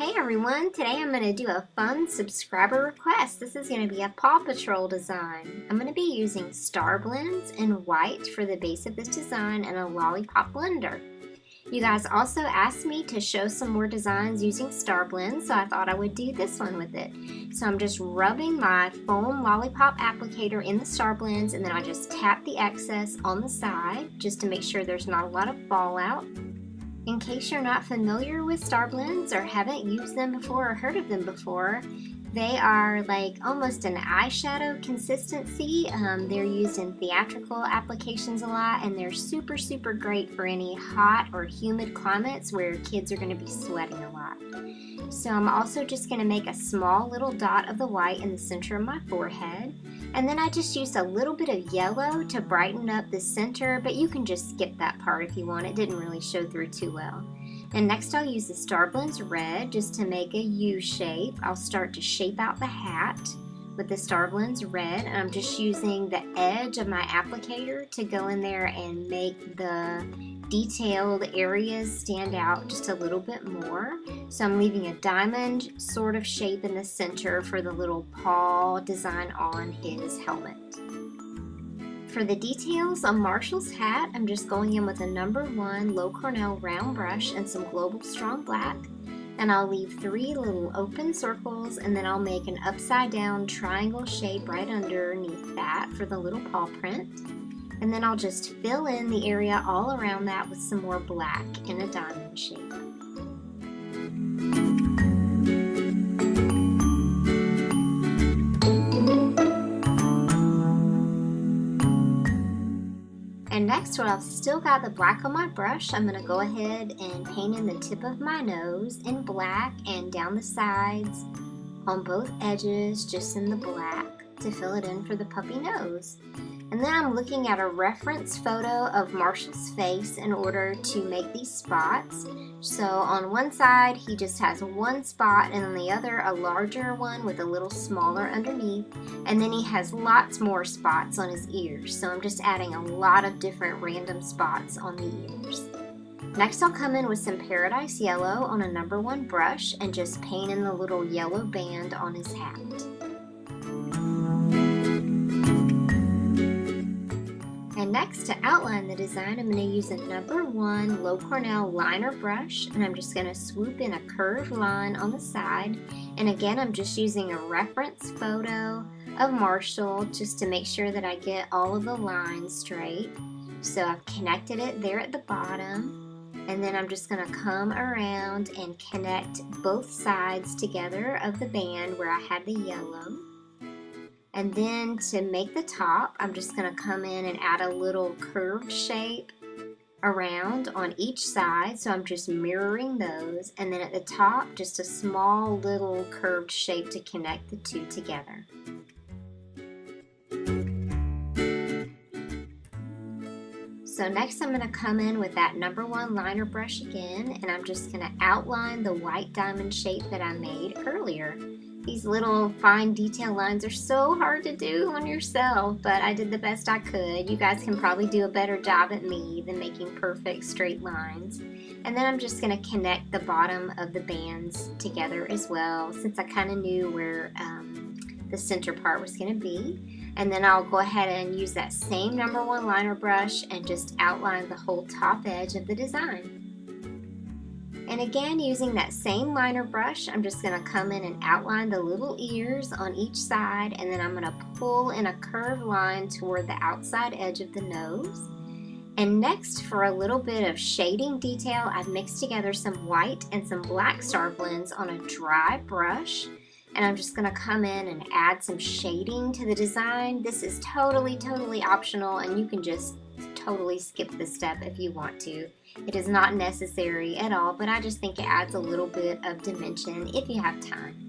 Hey everyone, today I'm going to do a fun subscriber request. This is going to be a Paw Patrol design. I'm going to be using star blends in white for the base of this design and a lollipop blender. You guys also asked me to show some more designs using star blends, so I thought I would do this one with it. So I'm just rubbing my foam lollipop applicator in the star blends, and then I just tap the excess on the side just to make sure there's not a lot of fallout. In case you're not familiar with star blends or haven't used them before or heard of them before, they are like almost an eyeshadow consistency. They're used in theatrical applications a lot, and they're super great for any hot or humid climates where kids are going to be sweating a lot. So I'm also just going to make a small little dot of the white in the center of my forehead. And then I just used a little bit of yellow to brighten up the center, but you can just skip that part if you want. It didn't really show through too well. And next I'll use the Star Blends Red just to make a U shape. I'll start to shape out the hat with the Star Blends Red, and I'm just using the edge of my applicator to go in there and make the detailed areas stand out just a little bit more. So I'm leaving a diamond sort of shape in the center for the little paw design on his helmet. For the details on Marshall's hat, I'm just going in with a number 1 Low Cornell round brush and some Global Strong Black. And I'll leave 3 little open circles, and then I'll make an upside down triangle shape right underneath that for the little paw print. And then I'll just fill in the area all around that with some more black in a diamond shape. And next, while I've still got the black on my brush, I'm going to go ahead and paint in the tip of my nose in black and down the sides on both edges just in the black to fill it in for the puppy nose. And then I'm looking at a reference photo of Marshall's face in order to make these spots. So on one side he just has one spot, and on the other a larger one with a little smaller underneath, and then he has lots more spots on his ears. So I'm just adding a lot of different random spots on the ears. Next I'll come in with some Paradise Yellow on a number 1 brush and just paint in the little yellow band on his hat. And next, to outline the design, I'm going to use a number 1 Low Cornell liner brush, and I'm just going to swoop in a curved line on the side. And again, I'm just using a reference photo of Marshall just to make sure that I get all of the lines straight. So I've connected it there at the bottom, and then I'm just going to come around and connect both sides together of the band where I had the yellow. And then to make the top, I'm just going to come in and add a little curved shape around on each side. So I'm just mirroring those. And then at the top, just a small little curved shape to connect the two together. So next I'm going to come in with that number 1 liner brush again, and I'm just going to outline the white diamond shape that I made earlier. These little fine detail lines are so hard to do on yourself, but I did the best I could. You guys can probably do a better job at me than making perfect straight lines. And then I'm just going to connect the bottom of the bands together as well, since I kind of knew where the center part was going to be. And then I'll go ahead and use that same number 1 liner brush and just outline the whole top edge of the design. And again, using that same liner brush, I'm just going to come in and outline the little ears on each side, and then I'm going to pull in a curved line toward the outside edge of the nose. And next, for a little bit of shading detail, I've mixed together some white and some black star blends on a dry brush. And I'm just going to come in and add some shading to the design. This is totally optional, and you can just totally skip this step if you want to. It is not necessary at all, but I just think it adds a little bit of dimension if you have time.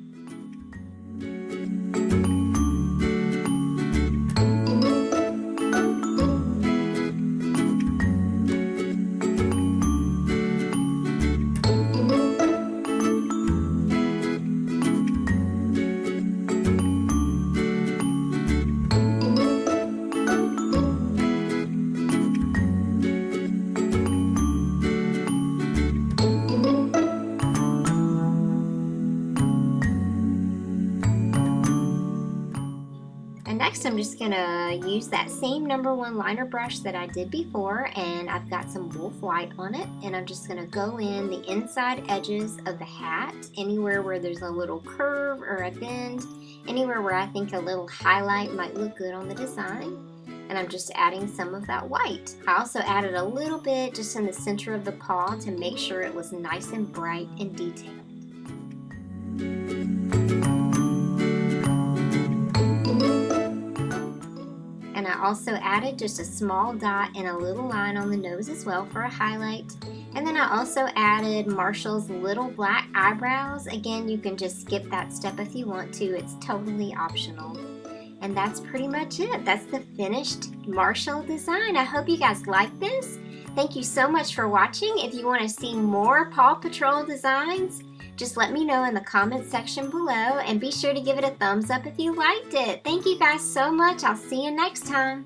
next I'm just gonna use that same number 1 liner brush that I did before, and I've got some wolf white on it, and I'm just gonna go in the inside edges of the hat, anywhere where there's a little curve or a bend, anywhere where I think a little highlight might look good on the design. And I'm just adding some of that white. I also added a little bit just in the center of the paw to make sure it was nice and bright and detailed. And I also added just a small dot and a little line on the nose as well for a highlight. And then I also added Marshall's little black eyebrows. Again, you can just skip that step if you want to. It's totally optional. And that's pretty much it. That's the finished Marshall design. I hope you guys like this. Thank you so much for watching. If you want to see more Paw Patrol designs, just let me know in the comments section below, and be sure to give it a thumbs up if you liked it. Thank you guys so much. I'll see you next time.